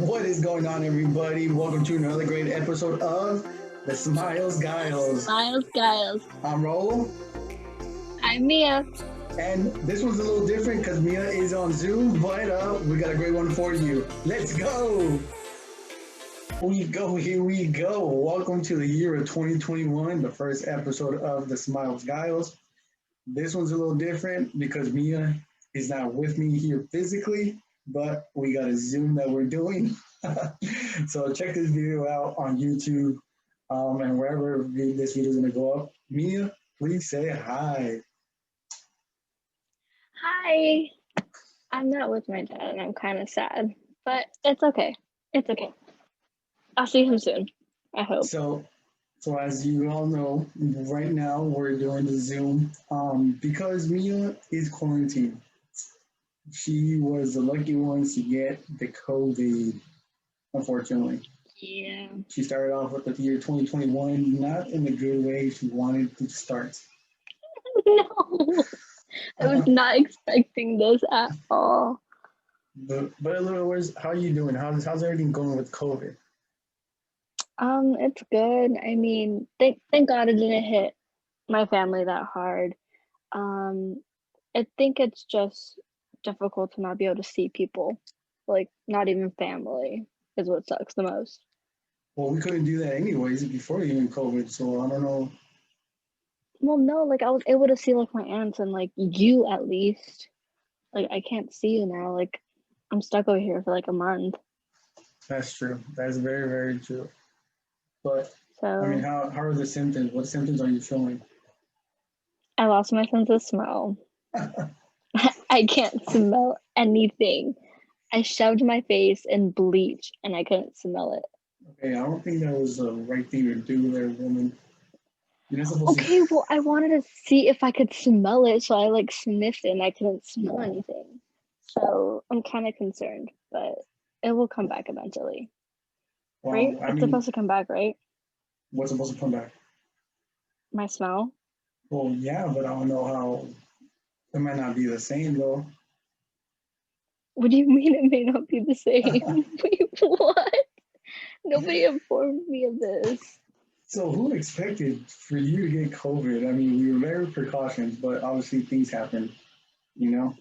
What is going on, everybody? Welcome to another great episode of the Smiles Giles. Smile Giles. I'm Raul, I'm Mia. and this one's a little different because Mia is on Zoom, but we got a great one for you. Let's go! Here we go. Welcome to the year of 2021, the first episode of the Smiles Giles. This one's a little different because Mia is not with me here physically, but we got a Zoom that we're doing. So check this video out on YouTube and wherever this video is going to go up. Mia, please say hi. Hi. I'm not with my dad and I'm kind of sad, but it's okay. It's okay. I'll see him soon. I hope. So as you all know, right now we're doing the Zoom because Mia is quarantined. She was the lucky one to get the COVID, unfortunately. Yeah. She started off with the year 2021, not in the good way she wanted to start. No. I was not expecting this at all. But in other words, how are you doing? How's everything going with COVID? It's good. I mean, thank God it didn't hit my family that hard. I think it's just difficult to not be able to see people, like not even family is what sucks the most. Well, we couldn't do that anyways before even COVID, so I don't know. Well, no, like I was able to see like my aunts and like you at least. Like I can't see you now. Like I'm stuck over here for like a month. That's true. That's very, very true. But I mean, So how are the symptoms? What symptoms are you showing? I lost my sense of smell. I can't smell anything. I shoved my face in bleach and I couldn't smell it. Okay, I don't think that was the right thing to do there, woman. You're not supposed to. Okay, well I wanted to see if I could smell it, so I like sniffed it and I couldn't smell anything. So I'm kind of concerned, but it will come back eventually. Right? Well, I It's mean, supposed to come back, right? what's supposed to come back? My smell? Well, yeah, but I don't know how. It might not be the same though. What do you mean it may not be the same? Wait, what? Nobody informed me of this. So who expected for you to get COVID? I mean, we were very precautions, but obviously things happen, you know?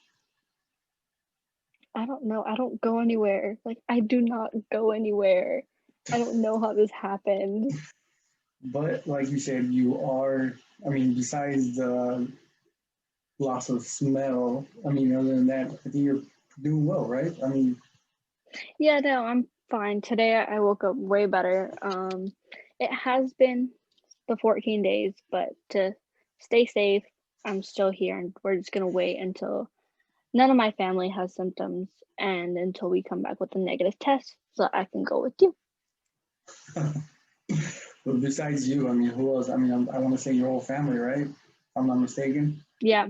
I don't know. I don't go anywhere. Like, I do not go anywhere. I don't know how this happened. But like you said, you are, I mean, besides the loss of smell, I mean, other than that, I think you're doing well, right? I mean, Yeah, no, I'm fine. Today I woke up way better. It has been the 14 days, but to stay safe, I'm still here and we're just gonna wait until none of my family has symptoms and until we come back with a negative test so I can go with you. but besides you, I mean, who else? I mean, I want to say your whole family, right? If I'm not mistaken. Yeah,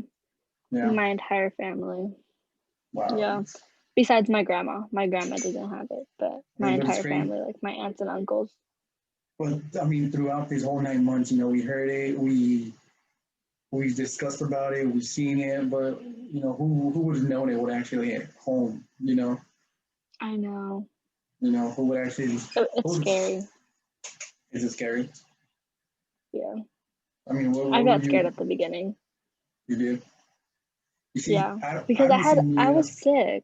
Yeah. my entire family. Wow. Yeah. Besides my grandma. My grandma doesn't have it, but my But it's entire crazy. family, like my aunts and uncles. But I mean, throughout these whole 9 months, we heard it, we've discussed about it, we've seen it, but who would have known it would actually hit home, I know. who would actually It's who, scary. is it scary? Yeah. I mean, I what would got scared you at the beginning. you did? You see, Yeah. I Because haven't seen I me. was sick.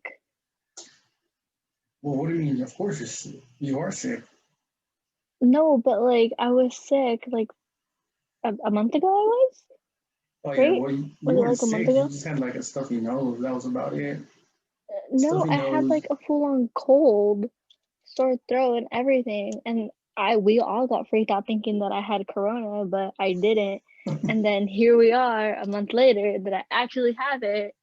Well, what do you mean? Of course you're sick. You are sick. No, but like I was sick like a month ago I was, Oh yeah, right? well you Was it weren't like a month sick. You ago? just had like a stuffy nose. That was about it. No, Stuffy I had nose. like a full on cold, sore throat and everything. And we all got freaked out thinking that I had corona, but I didn't. And then here we are a month later that I actually have it.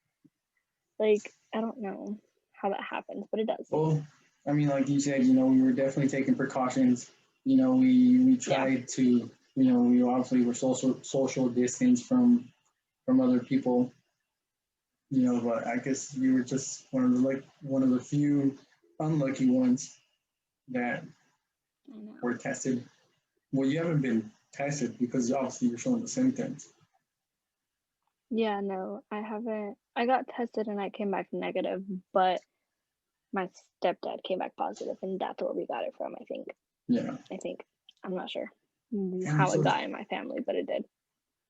Like, I don't know how that happens, but it does. Well, I mean, like you said, we were definitely taking precautions. We Yeah. tried to, we obviously were social distance from other people. But I guess you were just one of the few unlucky ones that I know. were tested. Well, you haven't been tested because obviously you're showing the symptoms. Yeah, no, I haven't. I got tested and I came back negative, but my stepdad came back positive, and that's where we got it from. I think. Yeah. I'm not sure And how so, it got in my family, but it did.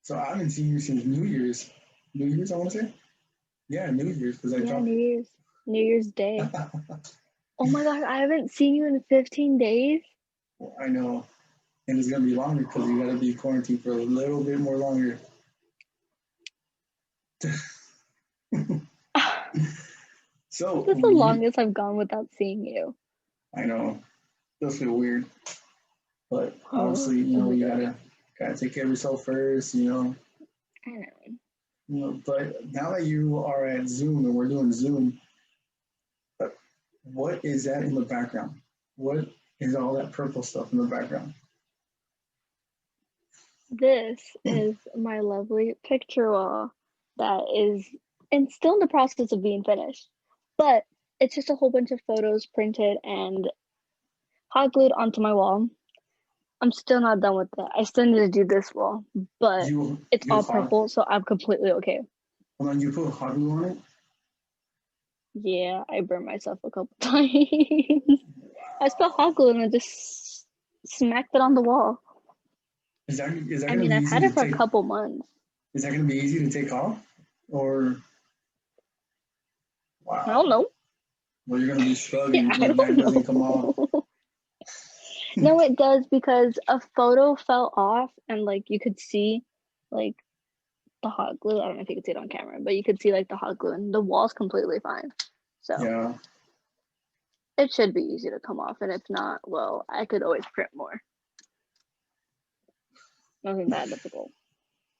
so I haven't seen you since New Year's. New Year's, I want to say. Yeah, New Year's, because I Yeah, dropped. New Year's Day. Oh my gosh, I haven't seen you in 15 days. I know, and it's gonna be longer because you gotta be quarantined for a little bit more longer. So That's the longest I've gone without seeing you. I know, it does feel weird, but Oh, obviously, oh my you god. gotta take care of yourself first, I know. But now that you are at Zoom and we're doing Zoom, what is that in the background? What is all that purple stuff in the background? This is my lovely picture wall that is and still in the process of being finished. But it's just a whole bunch of photos printed and hot glued onto my wall. I'm still not done with that. I still need to do this wall, but it's You all hot, purple, so I'm completely okay. hold on, you put hot glue on it? Yeah, I burned myself a couple times. I spilled hot glue and I just smacked it on the wall. Is that I gonna mean, be I've easy had to it for a take? couple months. Is that gonna be easy to take off? Or I don't wow, know. well you're gonna be struggling I when that don't doesn't come off. know. No, it does because a photo fell off and like you could see like the hot glue. I don't know if you could see it on camera, but you could see like the hot glue and the wall's completely fine. So Yeah. it should be easy to come off. And if not, well, I could always print more. Nothing that difficult.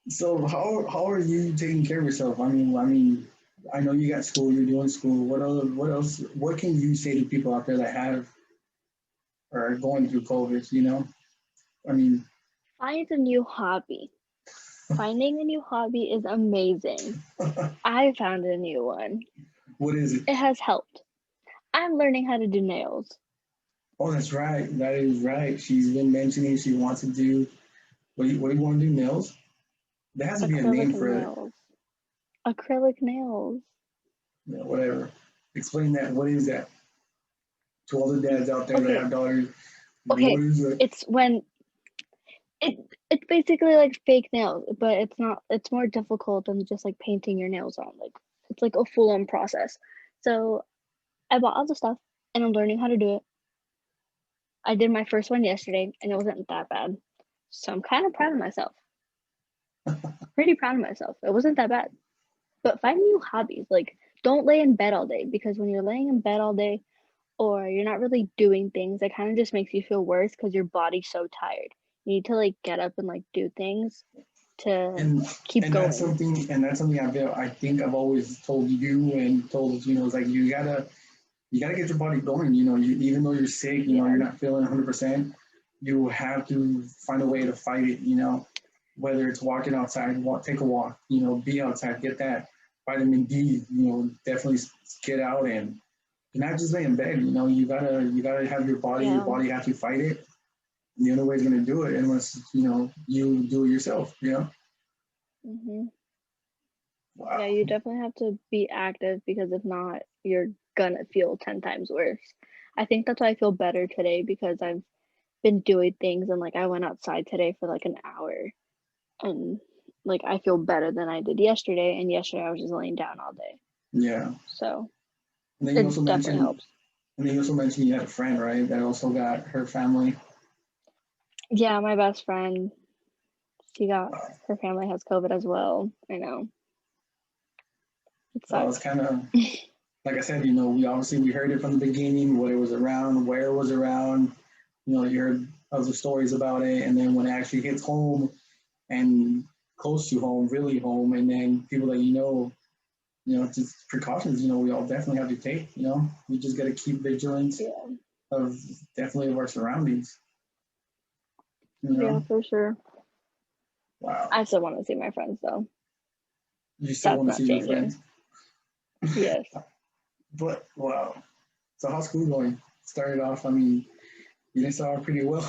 So how are you taking care of yourself? I know you got school, you're doing school. What can you say to people out there that have or are going through COVID, I mean, Find a new hobby. Finding a new hobby is amazing. I found a new one. what is it? It has helped. I'm learning how to do nails. Oh, that's right. That is right. She's been mentioning she wants to do what do you want to do? Nails? There has to be a name Acrylic for it. nails. Acrylic nails. Whatever. Explain that. What is that? To all the dads out there that Okay, have daughters, what okay. is it? It's when it it's basically like fake nails, but it's not. It's more difficult than just like painting your nails on. Like it's like a full on process. So I bought all the stuff and I'm learning how to do it. I did my first one yesterday and it wasn't that bad. So I'm kind of proud of myself. Pretty proud of myself. It wasn't that bad. But find new hobbies. Like don't lay in bed all day because when you're laying in bed all day or you're not really doing things, it kind of just makes you feel worse because your body's so tired. You need to like get up and like do things to And keep going. and that's something I think I've always told you and told it's like you gotta get your body going. Even though you're sick, Yeah. you're not feeling 100%. You have to find a way to fight it. Whether it's walking outside, take a walk. Be outside, get that vitamin D. Definitely get out and not just lay in bed. You gotta have your body. Your Yeah. body has to fight it. And the only way it's gonna do it unless you do it yourself. Hmm. Yeah, Wow. you definitely have to be active because if not, you're gonna feel 10 times worse. I think that's why I feel better today because I've been doing things and like I went outside today for like an hour and like I feel better than I did yesterday. And yesterday I was just laying down all day. Yeah. So And then you it also definitely mentioned, helps. you had a friend, right, that also got her family. Yeah, my best friend, she got her family has COVID as well. I know. It So it's sucks. kind of like I said, we heard it from the beginning, what it was around, where it was around. You heard other stories about it, and then when it actually hits home and close to home, really home, and then people that just precautions. We all definitely have to take. We just got to keep vigilant Yeah. of definitely of our surroundings. Yeah, for sure. Wow. I still want to see my friends though. You still That's want to not see your changing. friends, Yes. but wow. So how's school going? Started off. I mean, you didn't start off pretty well.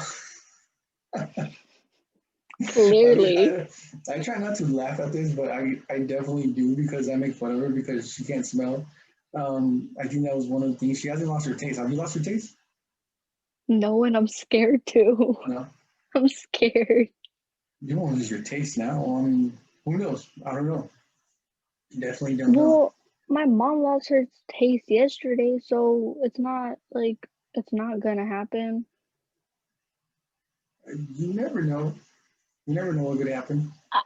Clearly. I try not to laugh at this, but I definitely do because I make fun of her because she can't smell. I think that was one of the things. She hasn't lost her taste. Have you lost your taste? No, and I'm scared too. No. I'm scared. You won't lose your taste now. I mean, who knows? I don't know. Definitely don't know. Well, my mom lost her taste yesterday, so it's not like it's not gonna happen. You never know. You never know what could happen. I,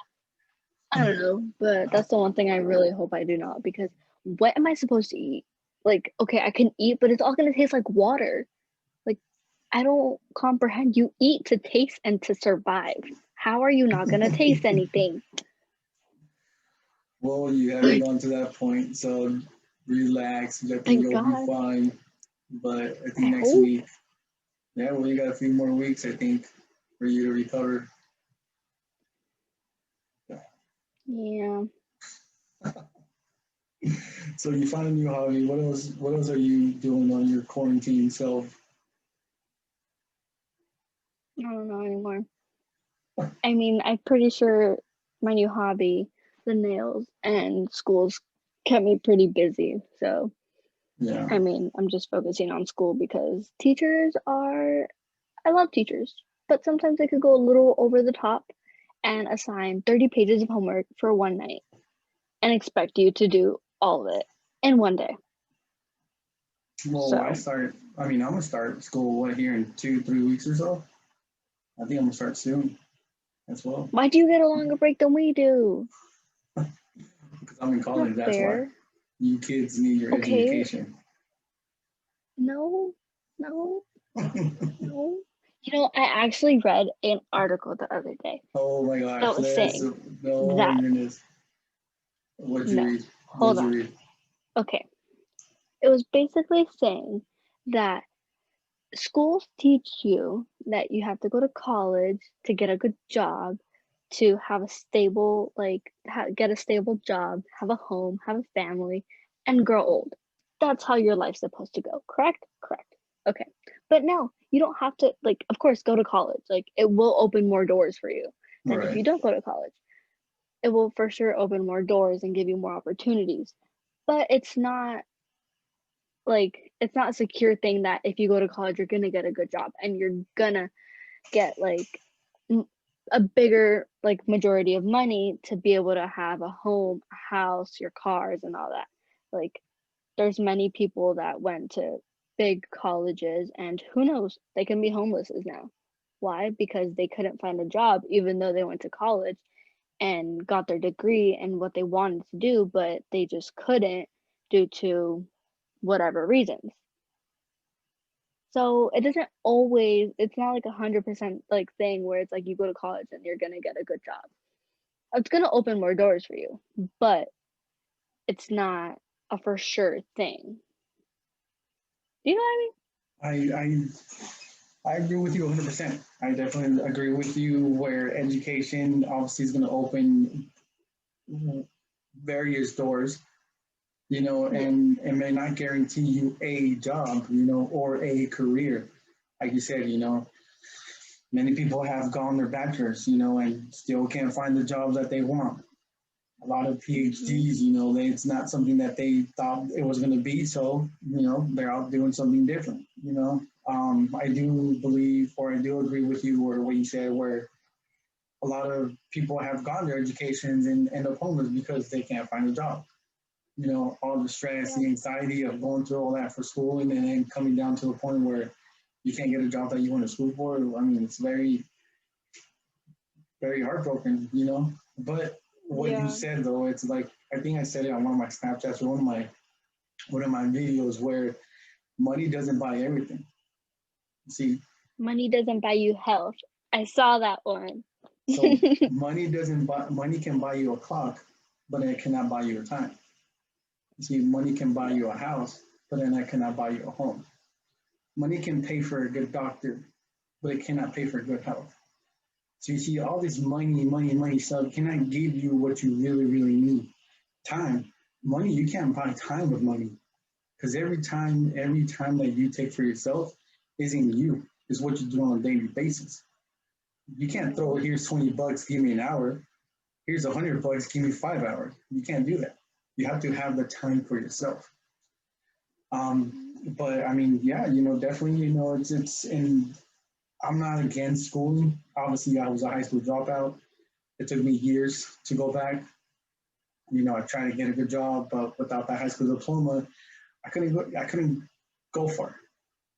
I don't know, but that's the one thing I really hope I do not because what am I supposed to eat? Like, okay, I can eat, but it's all gonna taste like water. Like, I don't comprehend. You eat to taste and to survive. How are you not gonna taste anything? Well, you haven't gone to that point, so relax. I think Thank you'll be God. fine. But I I think next hope. week, yeah, well, you got a few more weeks, I think, for you to recover. Yeah. So you find a new hobby. What else? What else are you doing on your quarantine self? I don't know anymore. I mean, I'm pretty sure my new hobby, the nails and schools, kept me pretty busy. So, Yeah. I mean, I'm just focusing on school because teachers are, I love teachers, but sometimes they could go a little over the top and assign 30 pages of homework for one night and expect you to do all of it in one day. Well, I So, start. I mean, I'm gonna start school what here in 2, 3 weeks or so. I think I'm gonna start soon as well why do you get a longer break than we do? because I'm in Not college. That's why. fair. You kids need your Okay, education. no, no, no. You know, I actually read an article the other day Oh my that gosh, was that's saying no that, goodness. What'd you no, read? hold What'd you on. read? Okay. It was basically saying that schools teach you that you have to go to college to get a good job, to have a stable, like, get a stable job, have a home, have a family, and grow old. That's how your life's supposed to go. Correct? Correct. Okay. But no, you don't have to, like, of course, go to college. Like, it will open more doors for you than if Right. you don't go to college. It will for sure open more doors and give you more opportunities. But it's not like it's not a secure thing that if you go to college you're gonna get a good job and you're gonna get like a bigger like majority of money to be able to have a home, a house, your cars and all that. Like there's many people that went to big colleges and who knows, they can be homelesses now. Why? Because they couldn't find a job even though they went to college and got their degree and what they wanted to do, but they just couldn't due to whatever reasons. So it doesn't always, it's not like 100% like thing where it's like you go to college and you're gonna get a good job. It's gonna open more doors for you, but it's not a for sure thing. Do you know what I mean? I agree with you 100%. I definitely agree with you where education obviously is going to open various doors, Yeah. and it may not guarantee you a job, or a career. Like you said, many people have gone their bachelor's, and still can't find the jobs that they want. A lot of Hmm. PhDs, it's not something that they thought it was going to be. So, they're out doing something different. I do believe, or I do agree with you, or what you said, where a lot of people have gone their educations and end up homeless because they can't find a job. All the stress, Yeah. the anxiety of going through all that for schooling and then coming down to a point where you can't get a job that you went to school for. I mean, it's very, very heartbroken. But what you Yeah. said though, it's like I think I said it on one of my Snapchats or one of my videos where money doesn't buy everything. See, Money doesn't buy you health. I saw that one. so money can buy you a clock, but it cannot buy you a time. See, money can buy Yeah. you a house, but then it cannot buy you a home. Money can pay for a good doctor, but it cannot pay for good health. So you see, all this money, money, money stuff cannot give you what you really, really need. Time, money, you can't buy time with money because every time that you take for yourself isn't you. It's what you do on a daily basis. You can't throw No. here's $20, give me an hour. Here's $100, give me 5 hours. You can't do that. You have to have the time for yourself. But I mean, yeah, definitely, it's and I'm not against schooling. Obviously, I was a high school dropout. It took me years to go back. I tried to get a good job, but without that high school diploma, I couldn't go far.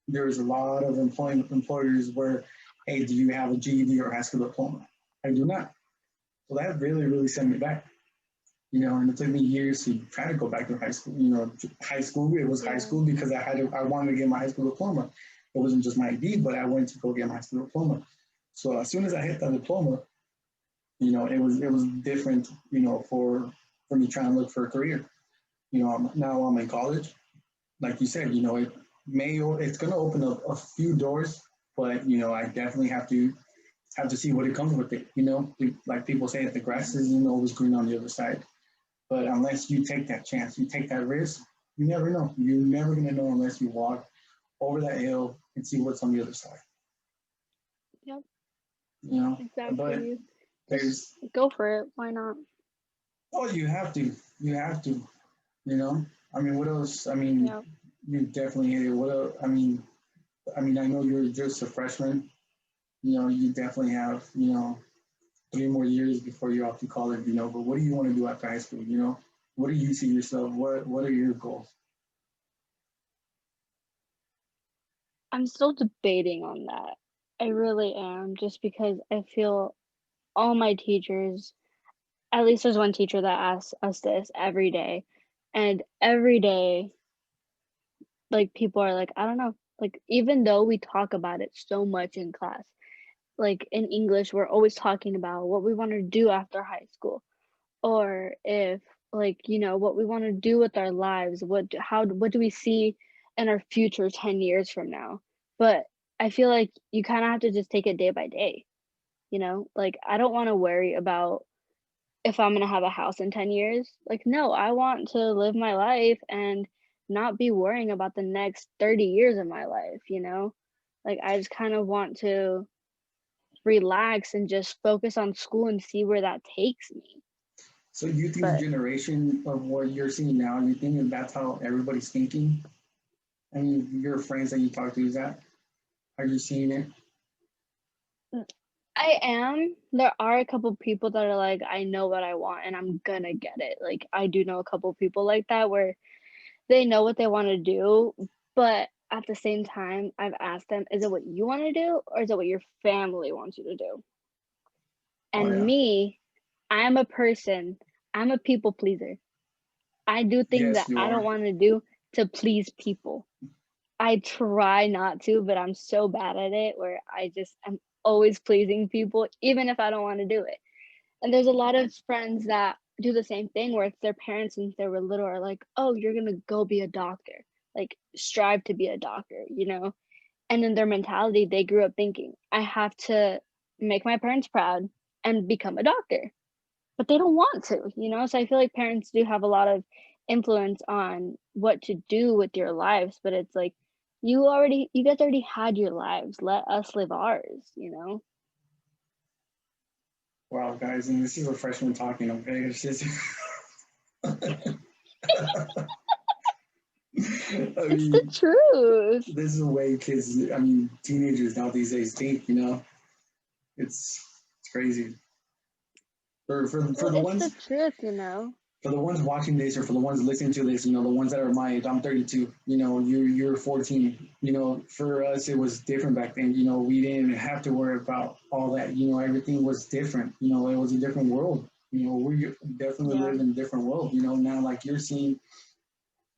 There's a lot of employers where, hey, do you have a GED or high school diploma? I do not. So that really, really set me back. And it took me years to try to go back to high school. High school, it was high Yeah. school because I wanted to get my high school diploma. It wasn't just my ID, but I went to go get my high school diploma. So as soon as I hit that diploma, it was different, for me trying to look for a career. Now I'm in college. Like you said, it's going to open up a few doors, but I definitely have to see what it comes with it. Like people say, that the grass is always green on the other side. But unless you take that chance, you take that risk, you never know. You're never gonna know unless you walk over that hill and see what's on the other side. Yep. You know, Exactly. but You just there's go for it. Why not? oh, you have to. You know, I mean, what else? I mean, Yep. you definitely hit it. What else? I mean, I know you're just a freshman. You definitely have 3 more years before you're off to college. But what do you want to do after high school? What do you see yourself? What are your goals? I'm still debating on that. I really am, just because I feel all my teachers, at least there's one teacher that asks us this every day. And every day, like people are like, I don't know. Like even though we talk about it so much in class, like in English, we're always talking about what we want to do after high school, or if like what we want to do with our lives, what do we see in our future 10 years from now. But I feel like you kind of have to just take it day by day. Like I don't want to worry about if I'm going to have a house in 10 years. Like no, I want to live my life and not be worrying about the next 30 years of my life. Like I just kind of want to relax and just focus on school and see where that takes me. So you think the But generation of what you're seeing now, you think that that's how everybody's thinking? I mean, your friends that you talk to, is that, are you seeing it? I am. There are a couple people that are like, "I know what I want and I'm gonna get it." Like, I do know a couple people like that where they know what they wanna do, but at the same time, I've asked them, "Is it what you wanna do or is it what your family wants you to do?" Oh And yeah. me, I'm a person, I'm a people pleaser. I do things Yes, that you I don't are. wanna do to please people. I try not to, but I'm so bad at it where I'm always pleasing people even if I don't wanna do it. And there's a lot of friends that do the same thing where it's their parents since they were little are like, "Oh, you're gonna go be a doctor. Like, strive to be a doctor?" And in their mentality, they grew up thinking, "I have to make my parents proud and become a doctor." But they don't want to? So I feel like parents do have a lot of influence on what to do with your lives, but it's like, you guys already had your lives. Let us live ours? Wow, guys, and this is a freshman talking. Okay, it's just. I It's the mean, truth. this is the way kids. I mean, teenagers now these days think. It's crazy. For Well, the it's the ones truth. for the ones watching this or for the ones listening to this, the ones that are my age, I'm 32, you're 14. For us, it was different back then. We didn't have to worry about all that. Everything was different. It was a different world. We definitely Yeah. live in a different world. Now, like you're seeing,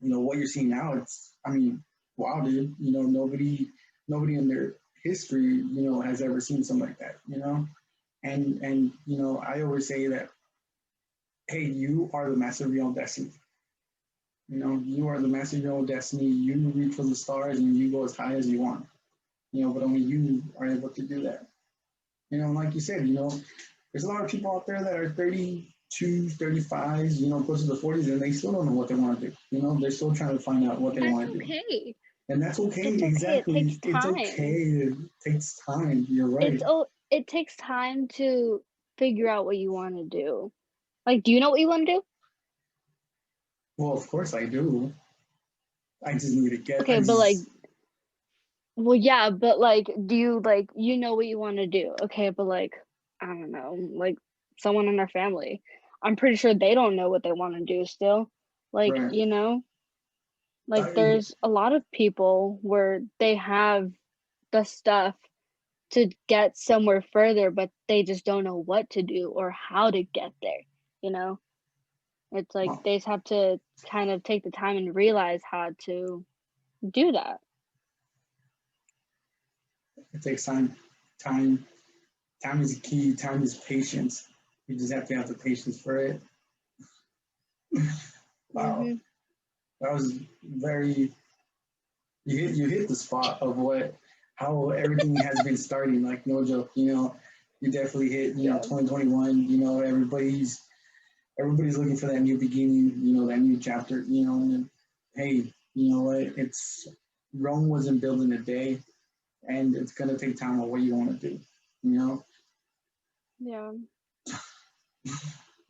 what you're seeing now, I mean, wow, dude, nobody in their history, has ever seen something like that. And I always say that, hey, you are the master of your own destiny. You are the master of your own destiny. You reach for the stars and you go as high as you want. But only you are able to do that. Like you said, there's a lot of people out there that are 32, 35s, close to the 40s, and they still don't know what they want to do. They're still trying to find out what And they that's want to do. okay. And that's okay. It's okay. It takes Exactly. It's time. okay. It takes time. You're right. It takes time to figure out what you want to do. Like, do you know what you want to do? Well, of course I do. I just need to get. Okay, but like, well, yeah, but like, do you like, you know what you want to do? Okay, but like, I don't know, like someone in our family, I'm pretty sure they don't know what they want to do still. Like, right. you know, like I, there's a lot of people where they have the stuff to get somewhere further, but they just don't know what to do or how to get there, you know? It's like well, they just have to kind of take the time and realize how to do that. it takes time. Time. Time is key. Time is patience. You just have to have the patience for it. Wow, Mhm. that was very. You hit the spot of what how everything has been starting. Like no joke, you definitely hit. Yeah. 2021. Everybody's looking for that new beginning. That new chapter. And hey, you know what? It's Rome wasn't built in a day, and it's gonna take time on what you want to do. You know. Yeah.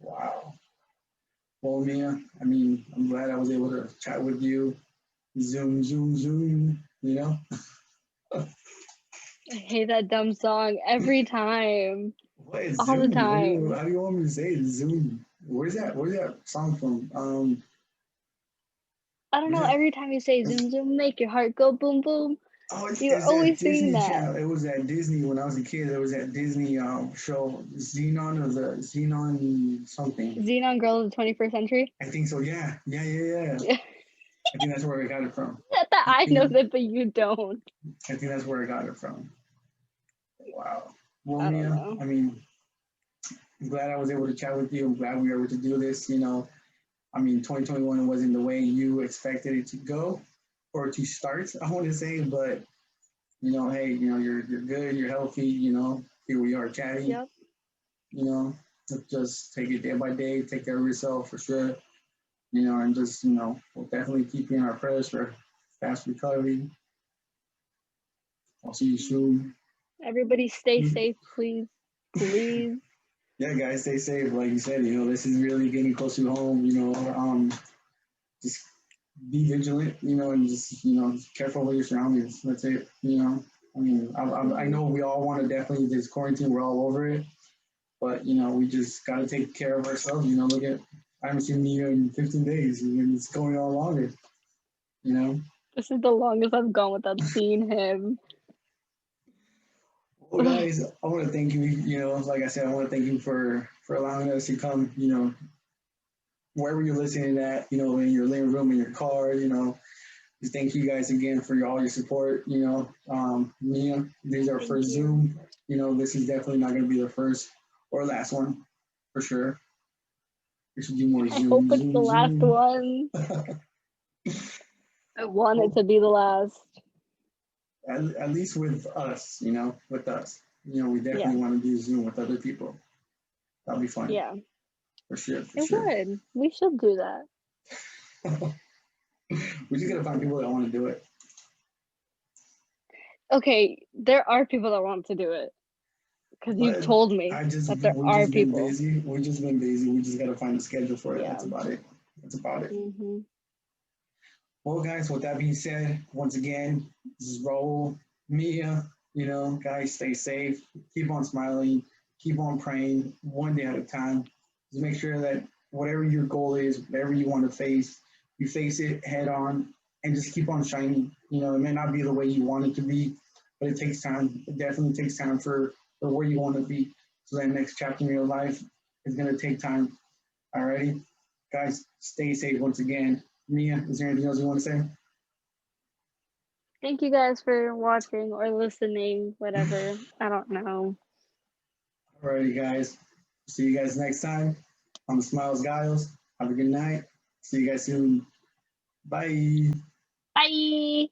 Wow. Well, Mia, I mean, I'm glad I was able to chat with you. Zoom, zoom, zoom. I hate that dumb song every time. What is All the Zoom? time. How do you want me to say it? Zoom. Where's that song from? I don't Where's know, that? every time you say zoom zoom, make your heart go boom boom, Oh, you're it's that always singing Disney that. Channel. It was at Disney when I was a kid. There was that Disney show, Xenon something. Xenon Girl of the 21st Century. I think so. Yeah, yeah, yeah, yeah. Yeah. I think that's where I got it from. That I I know think that, but you don't. I think that's where I got it from. Wow. Well, I don't Mia, know. I mean, I'm glad I was able to chat with you. I'm glad we were able to do this. I mean, 2021 wasn't the way you expected it to go or to start, I want to say, but hey, you're good, you're healthy, here we are chatting, Yep. you know, let's just take it day by day, take care of yourself for sure, and just, we'll definitely keep you in our prayers for fast recovery. I'll see you soon. Everybody stay safe, please. Please. Yeah, guys, stay safe. Like you said, this is really getting close to home, just be vigilant, and just, careful with your surroundings. That's it, I mean, I Hmm. know we all want to definitely this quarantine. We're all over it, but we just got to take care of ourselves. Look at I haven't seen Mia in 15 days, and it's going on longer. You know. This is the longest I've gone without seeing him. Well, guys, I want to thank you. Like I said, I want to thank you for allowing us to come. Wherever you're listening at, in your living room, in your car, just thank you guys again for all your support. Mia, this is our Thank first you. Zoom. This is definitely not going to be the first or last one for sure. We should do more I hope Zoom, it's the Zoom, last Zoom. one. I want it Well, to be the last. at least with us, with us. We Yeah. definitely want to do Zoom with other people. That'll be fun Yeah. for sure, for It sure. would. We should do that. We just gotta find people that want to do it. Okay, there are people that want to do it because you've But told me that there we are just been people. busy. We just been busy. We just gotta find a schedule for it. Yeah. That's about it. That's about it. Hmm. Well, guys, with that being said, once again, this is Raul, Mia. Guys, stay safe. Keep on smiling. Keep on praying. One day at a time. Just make sure that whatever your goal is, whatever you want to face, you face it head on, and just keep on shining. It may not be the way you want it to be, but it takes time. It definitely takes time for where you want to be. So that next chapter in your life is gonna take time. Alrighty, guys, stay safe once again. Mia, is there anything else you want to say? Thank you guys for watching or listening, whatever. I don't know. Alrighty, guys. See you guys next time on the Smiles Giles. Have a good night. See you guys soon. Bye. Bye.